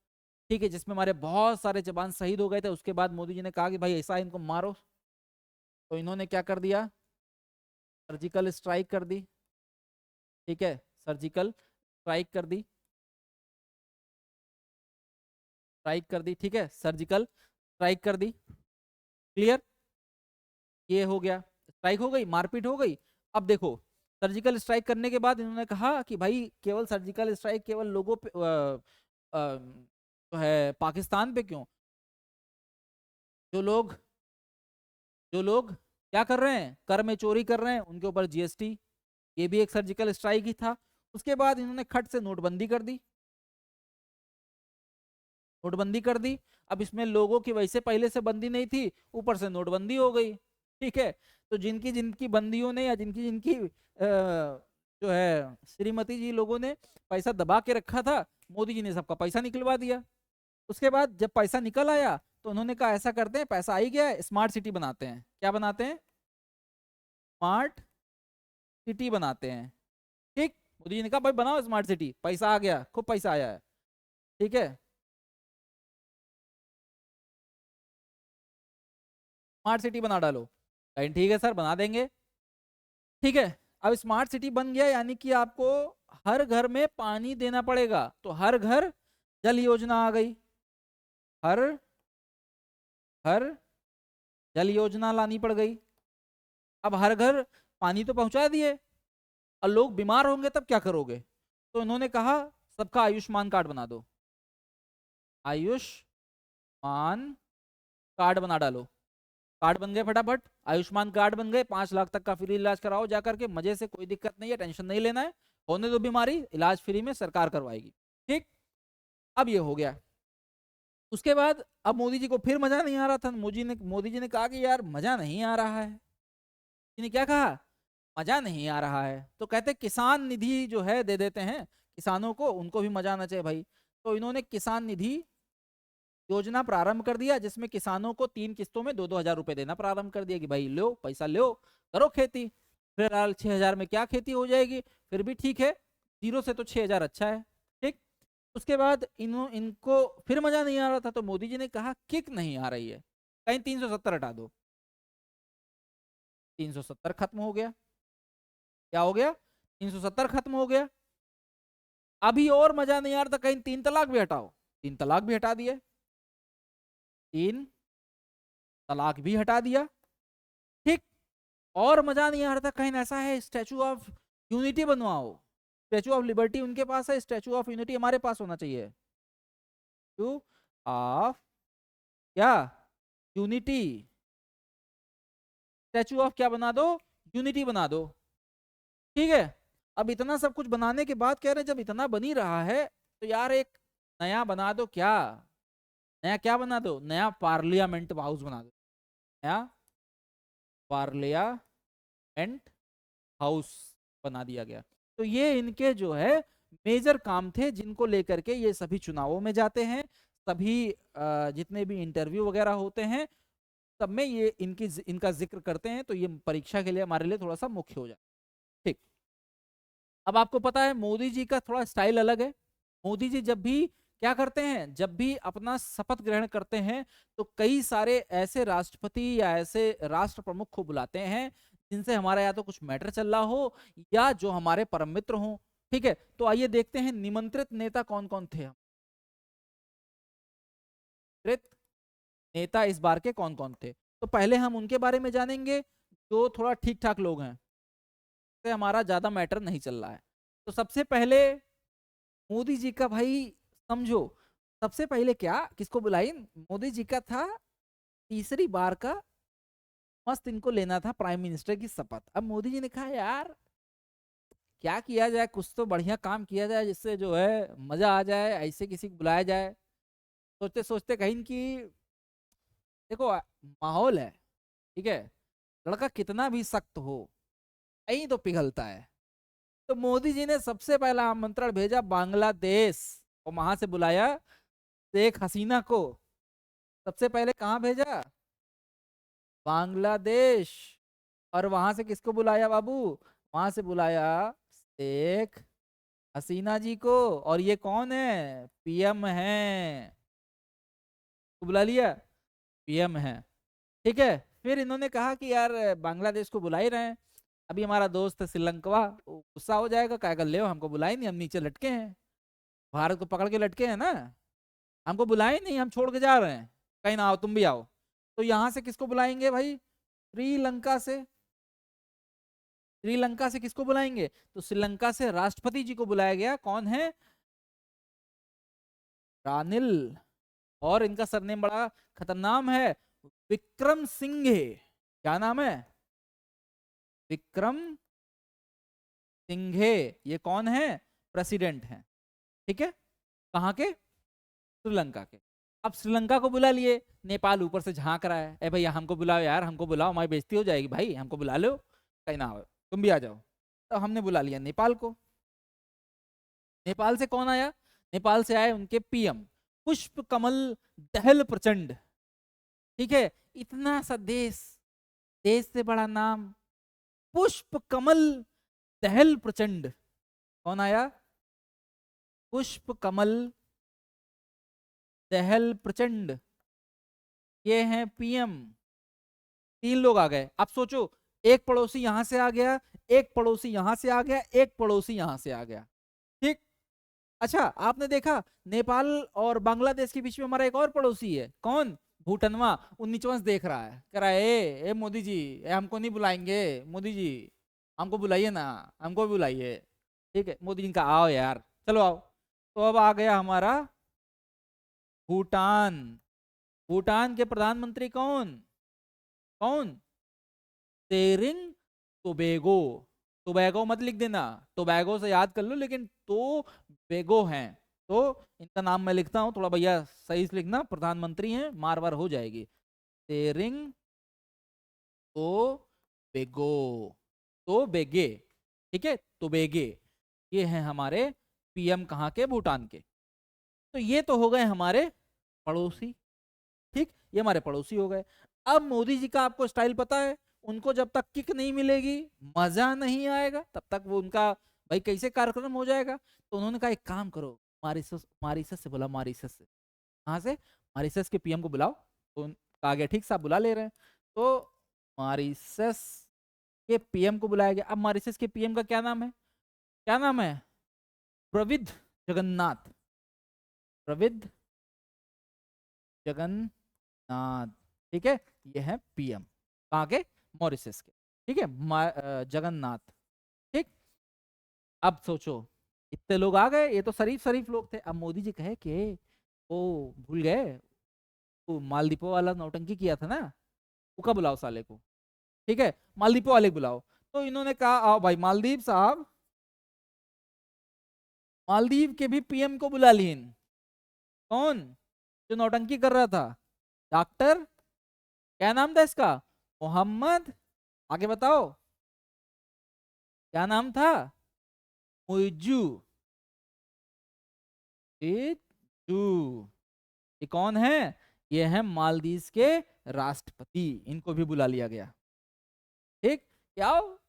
ठीक है, जिसमें हमारे बहुत सारे जवान शहीद हो गए थे। उसके बाद मोदी जी ने कहा कि भाई ऐसा इनको मारो, तो इन्होंने क्या कर दिया, सर्जिकल स्ट्राइक कर दी। ठीक है, सर्जिकल स्ट्राइक कर दी, स्ट्राइक कर दी। ठीक है, सर्जिकल स्ट्राइक कर दी। क्लियर, ये हो गया, स्ट्राइक हो गई, मारपीट हो गई। अब देखो, सर्जिकल स्ट्राइक करने के बाद इन्होंने कहा कि भाई केवल सर्जिकल स्ट्राइक केवल लोगों पे जो है पाकिस्तान पे क्यों, जो लोग जो लोग क्या कर रहे हैं, कर में चोरी कर रहे हैं, उनके ऊपर जीएसटी, ये भी एक सर्जिकल स्ट्राइक ही था। उसके बाद इन्होंने खट से नोटबंदी कर दी, नोटबंदी कर दी। अब इसमें लोगों की वैसे पहले से बंदी नहीं थी, ऊपर से नोटबंदी हो गई। ठीक है, तो जिनकी जिनकी बंदियों ने या जिनकी जिनकी जो है श्रीमती जी लोगों ने पैसा दबा के रखा था, मोदी जी ने सबका पैसा निकलवा दिया। उसके बाद जब पैसा निकल आया तो उन्होंने कहा ऐसा करते हैं, पैसा आ ही गया है, स्मार्ट सिटी बनाते हैं। क्या बनाते हैं, स्मार्ट सिटी बनाते हैं। ठीक, मोदी जी ने कहा भाई बनाओ स्मार्ट सिटी, पैसा आ गया, खूब पैसा आया है। ठीक है, स्मार्ट सिटी बना डालो। कहीं ठीक है सर, बना देंगे। ठीक है, अब स्मार्ट सिटी बन गया, यानी कि आपको हर घर में पानी देना पड़ेगा, तो हर घर जल योजना आ गई। हर घर जल योजना लानी पड़ गई। अब हर घर पानी तो पहुंचा दिए, और लोग बीमार होंगे तब क्या करोगे? तो इन्होंने कहा सबका आयुष्मान कार्ड बना दो, आयुष्मान कार्ड बना डालो। कार्ड बन गए फटाफट, आयुष्मान कार्ड बन गए, 5 लाख तक का फ्री इलाज कराओ जाकर के, मजे से, कोई दिक्कत नहीं है, टेंशन नहीं लेना है, होने दो बीमारी, इलाज फ्री में सरकार करवाएगी। ठीक, अब ये हो गया। उसके बाद अब मोदी जी को फिर मजा नहीं आ रहा था, मोदी जी ने कहा कि यार मजा नहीं आ रहा है। ने क्या कहा? मजा नहीं आ रहा है। तो कहते किसान निधि जो है दे देते हैं किसानों को, उनको भी मजा आना चाहिए भाई। तो इन्होंने किसान निधि योजना प्रारंभ कर दिया, जिसमें किसानों को 3 किस्तों में 2-2 हज़ार रुपए देना प्रारंभ कर दिया कि भाई लो पैसा लो, करो खेती। फिर 6 हज़ार में क्या खेती हो जाएगी, फिर भी ठीक है, 0 से तो 6 हज़ार अच्छा है। ठीक, उसके बाद इनको फिर मजा नहीं आ रहा था, तो मोदी जी ने कहा किक नहीं आ रही है, कहीं 370 हटा दो। 370 खत्म हो गया। क्या हो गया? 370 खत्म हो गया। अभी और मजा नहीं आ रहा था, कहीं 3 तलाक भी हटाओ, 3 तलाक भी हटा दिए, 3 तलाक भी हटा दिया। ठीक, और मजा नहीं आ रहा था, कहीं ऐसा है स्टैचू ऑफ यूनिटी बनवाओ, स्टैचू ऑफ लिबर्टी उनके पास है, स्टैचू ऑफ यूनिटी हमारे पास होना चाहिए। स्टैचू ऑफ क्या? यूनिटी। स्टैचू ऑफ क्या बना दो? यूनिटी बना दो। ठीक है, अब इतना सब कुछ बनाने के बाद कह रहे हैं जब इतना बन ही रहा है तो यार एक नया बना दो। क्या नया? क्या बना दो? नया पार्लियामेंट हाउस बना दो, नया पार्लियामेंट हाउस बना दिया गया। तो ये इनके जो है मेजर काम थे, जिनको लेकर के ये सभी चुनावों में जाते हैं, सभी जितने भी इंटरव्यू वगैरह होते हैं सब में ये इनका जिक्र करते हैं, तो ये परीक्षा के लिए हमारे लिए थोड़ा सा मुख्य हो जाए। ठीक, अब आपको पता है मोदी जी का थोड़ा स्टाइल अलग है। मोदी जी जब भी क्या करते हैं, जब भी अपना शपथ ग्रहण करते हैं तो कई सारे ऐसे राष्ट्रपति या ऐसे राष्ट्र प्रमुख को बुलाते हैं जिनसे हमारा या तो कुछ मैटर चल रहा हो या जो हमारे परम मित्र हों। ठीक है, तो आइए देखते हैं निमंत्रित नेता कौन कौन थे। निमंत्रित नेता इस बार के कौन कौन थे, तो पहले हम उनके बारे में जानेंगे जो थोड़ा ठीक ठाक लोग हैं, से हमारा ज्यादा मैटर नहीं चल रहा है। तो सबसे पहले मोदी जी का भाई समझो, सबसे पहले क्या किसको बुलाई? मोदी जी का था तीसरी बार का मस्त इनको लेना था प्राइम मिनिस्टर की शपथ। अब मोदी जी ने कहा यार क्या किया जाए, कुछ तो बढ़िया काम किया जाए जिससे जो है मजा आ जाए, ऐसे किसी को बुलाया जाए। सोचते सोचते कहीं कि देखो माहौल है, ठीक है, लड़का कितना भी सख्त हो कहीं तो पिघलता है। तो मोदी जी ने सबसे पहला आमंत्रण भेजा बांग्लादेश, और वहां से बुलाया शेख हसीना को। सबसे पहले कहाँ भेजा? बांग्लादेश। और वहां से किसको बुलाया बाबू? वहां से बुलाया शेख हसीना जी को। और ये कौन है? पीएम है, तो बुला लिया, पीएम है। ठीक है, फिर इन्होंने कहा कि यार बांग्लादेश को बुला ही रहे हैं, अभी हमारा दोस्त है श्रीलंका, वो गुस्सा हो जाएगा, कहेगा ले हमको बुलाए नहीं, हम नीचे लटके हैं, भारत को पकड़ के लटके हैं ना, हमको बुलाए नहीं, हम छोड़ के जा रहे हैं, कहीं ना आओ तुम भी आओ। तो यहाँ से किसको बुलाएंगे भाई? श्रीलंका से। श्रीलंका से किसको बुलाएंगे? तो श्रीलंका से राष्ट्रपति जी को बुलाया गया। कौन है? रानिल। और इनका सरनेम बड़ा खतरनाक है, विक्रम सिंघे। क्या नाम है? विक्रम सिंघे। ये कौन है? प्रेसिडेंट हैं। ठीक है, कहाँ के? श्रीलंका के। अब श्रीलंका को बुला लिए, नेपाल ऊपर से झांक रहा है, ए भैया हमको बुलाओ यार, हमको बुलाओ, हमारी बेइज्जती हो जाएगी भाई, हमको बुला लो, कहीं ना आओ, तुम भी आ जाओ। तो हमने बुला लिया नेपाल को। नेपाल से कौन आया? नेपाल से आए उनके पीएम पुष्प कमल दहल प्रचंड। ठीक है, इतना सा देश, देश से बड़ा नाम, पुष्प कमल दहल प्रचंड। कौन आया? पुष्प कमल दहल प्रचंड, ये हैं पीएम। 3 लोग आ गए। अब सोचो, एक पड़ोसी यहां से आ गया, एक पड़ोसी यहां से आ गया, एक पड़ोसी यहां से आ गया। ठीक, अच्छा आपने देखा नेपाल और बांग्लादेश के बीच में हमारा एक और पड़ोसी है, कौन? भूटनवा 19वां देख रहा है, कह रहा है ए मोदी जी, हमको नहीं बुलाएंगे, मोदी जी हमको बुलाइए ना, हमको भी बुलाइए। ठीक है, मोदी जी का आओ यार, चलो आओ। तो अब आ गया हमारा भूटान। भूटान के प्रधानमंत्री कौन? कौन? सेरिंग टोबैगो। टोबैगो मत लिख देना, टोबैगो से याद कर लो, लेकिन टोबैगो हैं। तो इनका नाम मैं लिखता हूँ, थोड़ा भैया सही से लिखना, प्रधानमंत्री हैं, मार वार हो जाएगी। सेरिंग टोबैगो, टोबैगे, ठीक है, टोबैगे। ये हैं हमारे पीएम कहाँ के? भूटान के। तो ये तो हो गए हमारे पड़ोसी। ठीक, ये हमारे पड़ोसी हो गए। अब मोदी जी का आपको स्टाइल पता है, उनको जब तक किक नहीं मिलेगी, मजा नहीं आएगा, तब तक वो उनका भाई कैसे कार्यक्रम हो जाएगा। तो उन्होंने कहा एक काम करो, मारिसस, मारिसस से बोला, मारिसस से, कहाँ से? मारिसस के पीएम को बुलाओ। तो कहा गया ठीक साहब बुला ले रहे हैं। तो मारिसस के पीएम को बुलाया गया। अब मारिसस के पीएम का क्या नाम है? क्या नाम है? प्रविद जगन्नाथ। प्रविद जगन्नाथ, ठीक है, ये है पीएम कहाँ के? मॉरिशस के। ठीक है, जगन्नाथ। ठीक, अब सोचो इतने लोग आ गए, ये तो शरीफ शरीफ लोग थे। अब मोदी जी कहे कि ओ भूल गए, वो मालदीपों वाला नौटंकी किया था ना, उसका बुलाओ साले को। ठीक है, मालदीपों वाले को बुलाओ। तो इन्होंने कहा आओ भाई मालदीव साहब, मालदीव के भी पीएम को बुला लिए। कौन? जो नौटंकी कर रहा था, डॉक्टर, क्या नाम था इसका? मोहम्मद, आगे बताओ क्या नाम था? मुइजू। मुइजू। ये कौन है? ये है मालदीव के राष्ट्रपति, इनको भी बुला लिया गया। ठीक, क्या हो?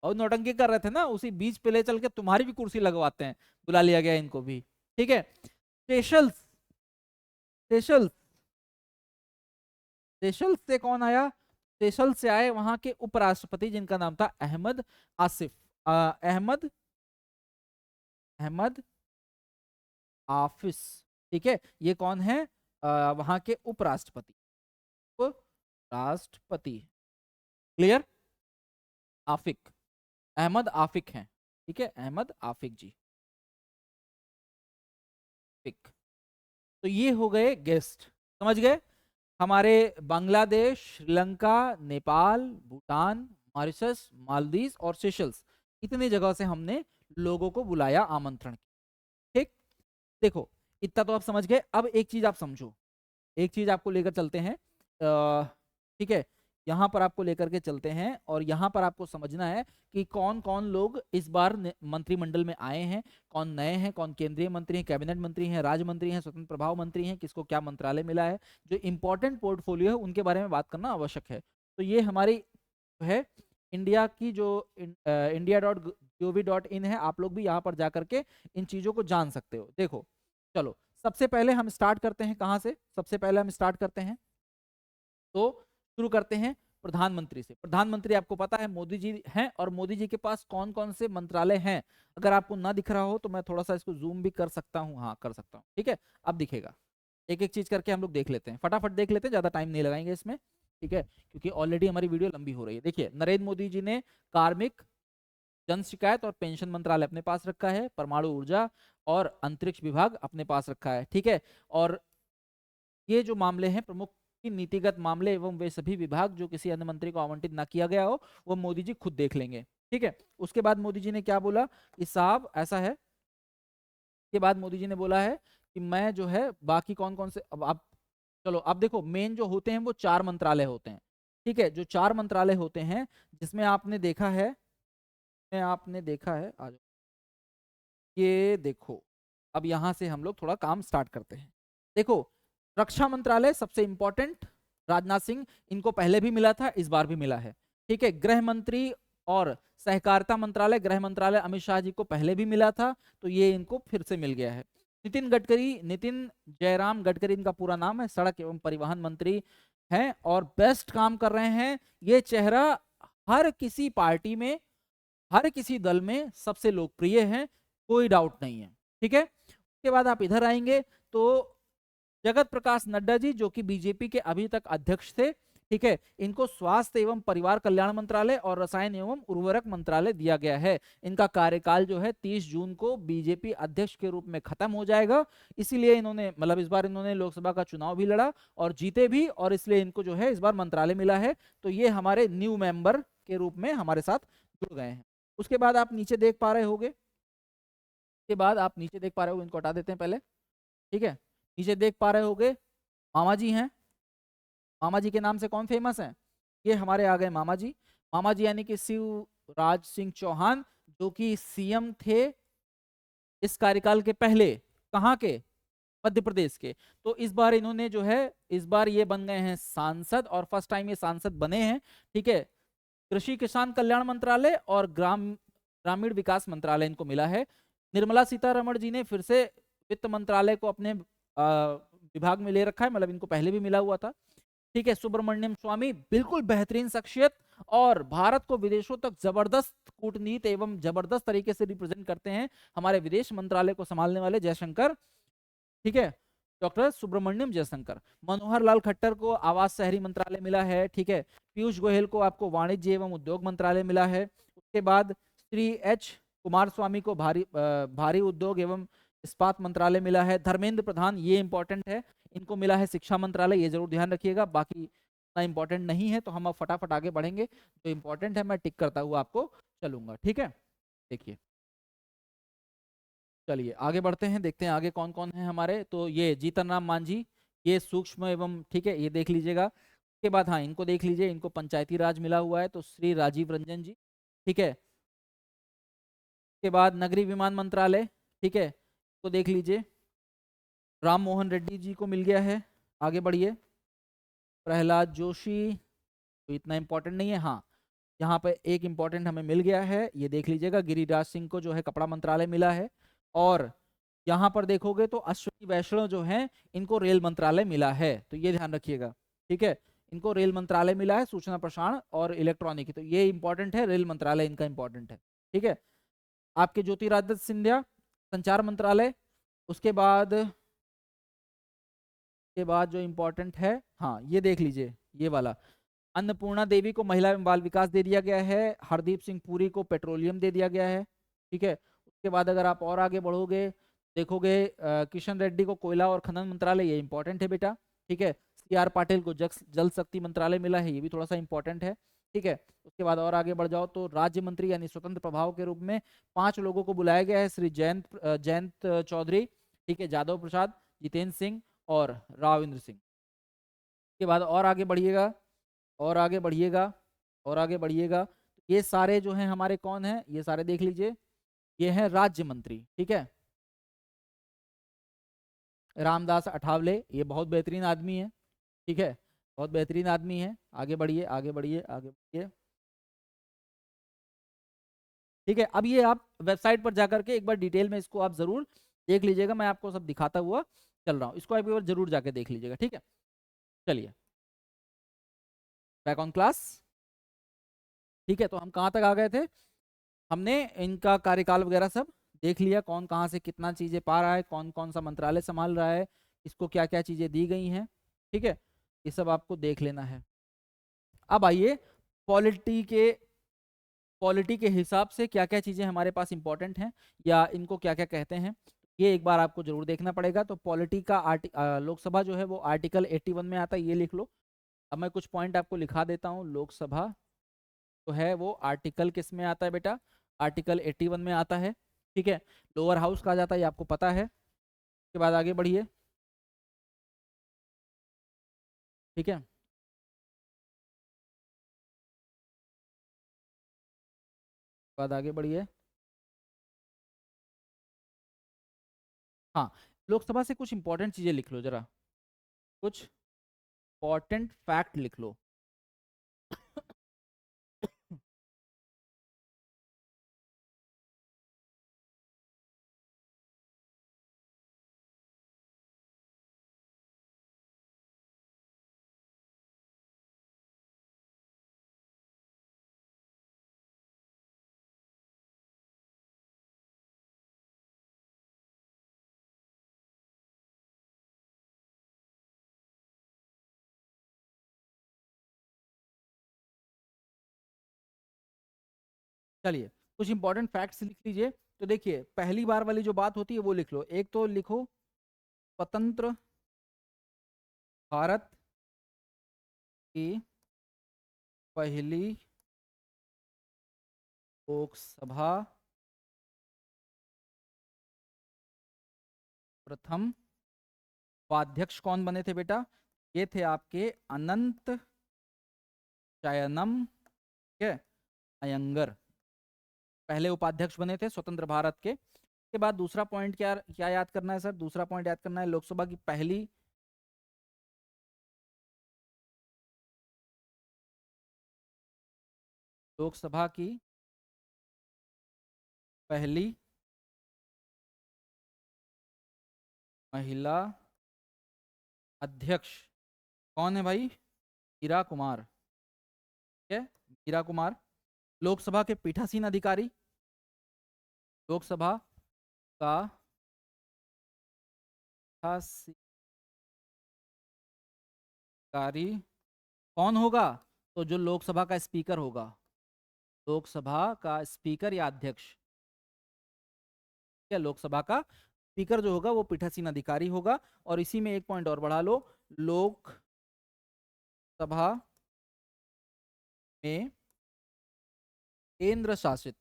और नौटंकी कर रहे थे ना, उसी बीच पे ले चल के तुम्हारी भी कुर्सी लगवाते हैं, बुला लिया गया इनको भी। ठीक है, सेशल्स। सेशल्स, सेशल्स से कौन आया? सेशल्स से आए वहां के उपराष्ट्रपति, जिनका नाम था अहमद आसिफ, अहमद, अहमद आफिस। ठीक है, ये कौन है? वहां के उपराष्ट्रपति, उपराष्ट्रपति। क्लियर? आफिक, अहमद आफिक हैं। ठीक है, अहमद आफिक जी, आफिक। तो ये हो गए गेस्ट, समझ गए? हमारे बांग्लादेश, श्रीलंका, नेपाल, भूटान, मॉरिशस, मालदीव और सेशल्स, इतनी जगह से हमने लोगों को बुलाया, आमंत्रण। ठीक, देखो इतना तो आप समझ गए। अब एक चीज आप समझो, एक चीज आपको लेकर चलते हैं। ठीक है, यहाँ पर आपको लेकर के चलते हैं, और यहाँ पर आपको समझना है कि कौन कौन लोग इस बार मंत्रिमंडल में आए हैं, कौन नए हैं, कौन केंद्रीय मंत्री हैं, कैबिनेट मंत्री हैं, राज्य मंत्री हैं, स्वतंत्र प्रभाव मंत्री हैं, किसको क्या मंत्रालय मिला है। जो इंपॉर्टेंट पोर्टफोलियो है उनके बारे में बात करना आवश्यक है। तो ये हमारी है इंडिया की जो india.gov.in है, आप लोग भी यहाँ पर जाकर के इन चीजों को जान सकते हो। देखो चलो, सबसे पहले हम स्टार्ट करते हैं कहाँ से? सबसे पहले हम स्टार्ट करते हैं, तो शुरू करते हैं प्रधानमंत्री से। प्रधानमंत्री आपको पता है मोदी जी हैं, और मोदी जी के पास कौन कौन से मंत्रालय हैं। अगर आपको ना दिख रहा हो तो मैं थोड़ा सा इसको जूम भी कर सकता हूँ, हाँ कर सकता हूँ। ठीक है, अब दिखेगा। एक एक चीज करके हम लोग देख लेते हैं, फटाफट देख लेते हैं, ज्यादा टाइम नहीं लगाएंगे इसमें। ठीक है, क्योंकि ऑलरेडी हमारी वीडियो लंबी हो रही है। देखिए, नरेंद्र मोदी जी ने कार्मिक, जन शिकायत और पेंशन मंत्रालय अपने पास रखा है, परमाणु ऊर्जा और अंतरिक्ष विभाग अपने पास रखा है। ठीक है, और ये जो मामले हैं प्रमुख की नीतिगत मामले एवं वे सभी विभाग जो किसी अन्य मंत्री को आवंटित ना किया गया हो, वो मोदी जी खुद देख लेंगे। ठीक है, उसके बाद मोदी जी ने क्या बोला कि साहब ऐसा है, के बाद मोदी जी ने बोला है कि मैं जो है बाकी कौन कौन से, अब आप चलो अब देखो, मेन जो होते हैं वो 4 मंत्रालय होते हैं। ठीक है, जो 4 मंत्रालय होते हैं, जिसमें आपने देखा है, आपने देखा है, आ जाओ, ये देखो, अब यहां से हम लोग थोड़ा काम स्टार्ट करते हैं। देखो, रक्षा मंत्रालय सबसे इंपॉर्टेंट, राजनाथ सिंह, इनको पहले भी मिला था, इस बार भी मिला है। ठीक है, गृह मंत्री और सहकारिता मंत्रालय, गृह मंत्रालय अमित शाह जी को पहले भी मिला था, तो ये इनको फिर से मिल गया है। नितिन गडकरी, नितिन जयराम गडकरी इनका पूरा नाम है, सड़क एवं परिवहन मंत्री हैं, और बेस्ट काम कर रहे हैं। ये चेहरा हर किसी पार्टी में, हर किसी दल में सबसे लोकप्रिय है, कोई डाउट नहीं है। ठीक है, उसके बाद आप इधर आएंगे तो जगत प्रकाश नड्डा जी जो कि बीजेपी के अभी तक अध्यक्ष थे, ठीक है, इनको स्वास्थ्य एवं परिवार कल्याण मंत्रालय और रसायन एवं उर्वरक मंत्रालय दिया गया है। इनका कार्यकाल जो है 30 जून को बीजेपी अध्यक्ष के रूप में खत्म हो जाएगा। इसीलिए इन्होंने मतलब इस बार इन्होंने लोकसभा का चुनाव भी लड़ा और जीते भी, और इसलिए इनको जो है इस बार मंत्रालय मिला है। तो ये हमारे न्यू मेंबर के रूप में हमारे साथ जुड़ गए हैं। उसके बाद आप नीचे देख पा रहे होगे, के बाद आप नीचे देख पा रहे हो, इनको हटा देते हैं पहले, ठीक है। नीचे देख पा रहे होगे मामा जी हैं। मामा जी के नाम से कौन फेमस है? ये हमारे आ गए मामा जी। मामा जी यानी कि शिवराज सिंह चौहान, जो कि सीएम थे इस कार्यकाल के पहले, कहाँ के? मध्य प्रदेश के। तो इस बार इन्होंने जो है, इस बार ये बन गए हैं सांसद, और फर्स्ट टाइम ये सांसद बने हैं, ठीक है। कृषि किसान कल्याण मंत्रालय और ग्रामीण विकास मंत्रालय इनको मिला है। निर्मला सीतारमण जी ने फिर से वित्त मंत्रालय को अपने विभाग में ले रखा है, मतलब इनको पहले भी मिला हुआ था, ठीक है। सुब्रमण्यम स्वामी बिल्कुल बेहतरीन शख्सियत, और भारत को विदेशों तक जबरदस्त कूटनीति एवं जबरदस्त तरीके से रिप्रेजेंट करते हैं, हमारे विदेश मंत्रालय को संभालने वाले जयशंकर, ठीक है, डॉक्टर सुब्रमण्यम जयशंकर। मनोहर लाल खट्टर को आवास शहरी मंत्रालय मिला है, ठीक है। पीयूष गोयल को आपको वाणिज्य एवं उद्योग मंत्रालय मिला है। उसके बाद श्री एच कुमार स्वामी को भारी उद्योग एवं इस्पात मंत्रालय मिला है। धर्मेंद्र प्रधान, ये इंपॉर्टेंट है, इनको मिला है शिक्षा मंत्रालय, ये जरूर ध्यान रखिएगा। बाकी इतना इंपॉर्टेंट नहीं है, तो हम अब फटाफट आगे बढ़ेंगे। जो इंपॉर्टेंट है मैं टिक करता हुआ आपको चलूंगा, ठीक है। देखिए, चलिए आगे बढ़ते हैं, देखते हैं आगे कौन कौन है हमारे। तो ये जीतन राम मांझी, ये सूक्ष्म एवं, ठीक है, ये देख लीजिएगा। उसके बाद हाँ, इनको देख लीजिए, इनको पंचायती राज मिला हुआ है, तो श्री राजीव रंजन जी, ठीक है। उसके बाद नगरीय विमान मंत्रालय, ठीक है, तो देख लीजिए, राम मोहन रेड्डी जी को मिल गया है। आगे बढ़िए। प्रहलाद जोशी, तो इतना इंपॉर्टेंट नहीं है। हाँ, यहाँ पे एक इंपॉर्टेंट हमें मिल गया है, ये देख लीजिएगा, गिरिराज सिंह को जो है कपड़ा मंत्रालय मिला है। और यहाँ पर देखोगे तो अश्विनी वैष्णव जो है, इनको रेल मंत्रालय मिला है, तो ये ध्यान रखिएगा, ठीक है। इनको रेल मंत्रालय मिला है, सूचना प्रसारण और इलेक्ट्रॉनिक, तो ये इंपॉर्टेंट है, रेल मंत्रालय इनका इंपॉर्टेंट है, ठीक है। आपके ज्योतिरादित्य सिंधिया, संचार मंत्रालय। उसके बाद जो इंपॉर्टेंट है, हाँ ये देख लीजिए, ये वाला, अन्नपूर्णा देवी को महिला एवं बाल विकास दे दिया गया है। हरदीप सिंह पुरी को पेट्रोलियम दे दिया गया है, ठीक है। उसके बाद अगर आप और आगे बढ़ोगे, देखोगे किशन रेड्डी को कोयला और खनन मंत्रालय, ये इंपॉर्टेंट है बेटा, ठीक है। सी आर पाटिल को जल शक्ति मंत्रालय मिला है, ये भी थोड़ा सा इंपॉर्टेंट है, ठीक है। उसके बाद और आगे बढ़ जाओ तो राज्य मंत्री यानी स्वतंत्र प्रभाव के रूप में 5 लोगों को बुलाया गया है। श्री जयंत चौधरी, ठीक है, जादव प्रसाद, जितेंद्र सिंह और राव इंद्र सिंह। के बाद और आगे बढ़िएगा, और आगे बढ़िएगा, और आगे बढ़िएगा, ये सारे जो हैं हमारे कौन हैं, ये सारे देख लीजिए, ये हैं राज्य मंत्री, ठीक है। रामदास अठावले, ये बहुत बेहतरीन आदमी है, ठीक है, बहुत बेहतरीन आदमी है। आगे बढ़िए, आगे बढ़िए, आगे बढ़िए, ठीक है। अब ये आप वेबसाइट पर जाकर के एक बार डिटेल में इसको आप जरूर देख लीजिएगा, मैं आपको सब दिखाता हुआ चल रहा हूँ, इसको आप एक बार जरूर जाके देख लीजिएगा, ठीक है। चलिए, बैक ऑन क्लास, ठीक है। तो हम कहाँ तक आ गए थे? हमने इनका कार्यकाल वगैरह सब देख लिया, कौन कहाँ से कितना चीजें पा रहा है, कौन कौन सा मंत्रालय संभाल रहा है, इसको क्या क्या चीजें दी गई हैं, ठीक है, ये सब आपको देख लेना है। अब आइए, पॉलिटी के पॉलिटी के हिसाब से क्या क्या चीजें हमारे पास इंपॉर्टेंट हैं, या इनको क्या क्या कहते हैं, ये एक बार आपको जरूर देखना पड़ेगा। तो पॉलिटी का लोकसभा जो है वो आर्टिकल 81 में आता है, ये लिख लो। अब मैं कुछ पॉइंट आपको लिखा देता हूँ। लोकसभा तो है वो आर्टिकल किस में आता है बेटा? आर्टिकल 81 में आता है, ठीक है। लोअर हाउस कहा जाता है, ये आपको पता है। उसके बाद आगे बढ़िए, ठीक है। बाद आगे बढ़िए, हाँ, लोकसभा से कुछ इंपॉर्टेंट चीजें लिख लो जरा, कुछ इंपॉर्टेंट फैक्ट लिख लो। चलिए कुछ इंपॉर्टेंट फैक्ट्स लिख लीजिए। तो देखिए पहली बार वाली जो बात होती है वो लिख लो। एक तो लिखो स्वतंत्र भारत की पहली लोकसभा प्रथम उपाध्यक्ष कौन बने थे बेटा? ये थे आपके अनंत शयनम के अयंगर, पहले उपाध्यक्ष बने थे स्वतंत्र भारत के। उसके बाद दूसरा पॉइंट क्या क्या याद करना है सर? दूसरा पॉइंट याद करना है लोकसभा की पहली लोकसभा की पहली महिला अध्यक्ष कौन है भाई? मीरा कुमार। ठीक है, मीरा कुमार। लोकसभा के पीठासीन अधिकारी, लोकसभा का पीठासीन अधिकारी कौन होगा? तो जो लोकसभा का स्पीकर होगा, लोकसभा का स्पीकर या अध्यक्ष, क्या लोकसभा का स्पीकर जो होगा वो पीठासीन अधिकारी होगा। और इसी में एक पॉइंट और बढ़ा लो, लोकसभा में केंद्र शासित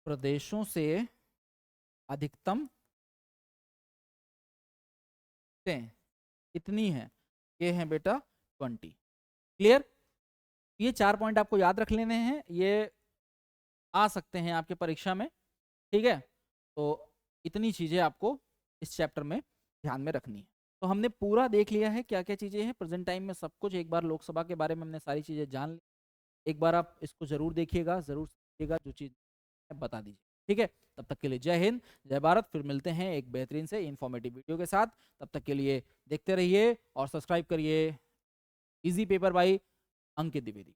प्रदेशों से अधिकतम कितनी है? ये है बेटा 20। क्लियर? ये 4 पॉइंट आपको याद रख लेने हैं, ये आ सकते हैं आपके परीक्षा में। ठीक है, तो इतनी चीजें आपको इस चैप्टर में ध्यान में रखनी है। तो हमने पूरा देख लिया है क्या क्या चीजें हैं प्रेजेंट टाइम में, सब कुछ। एक बार लोकसभा के बारे में हमने सारी चीजें जान ली। एक बार आप इसको जरूर देखिएगा, जरूर सीखिएगा, जो चीज बता दीजिए। ठीक है, तब तक के लिए जय हिंद, जय भारत। फिर मिलते हैं एक बेहतरीन से इंफॉर्मेटिव वीडियो के साथ। तब तक के लिए देखते रहिए और सब्सक्राइब करिए इजी पेपर बाय अंकित द्विवेदी।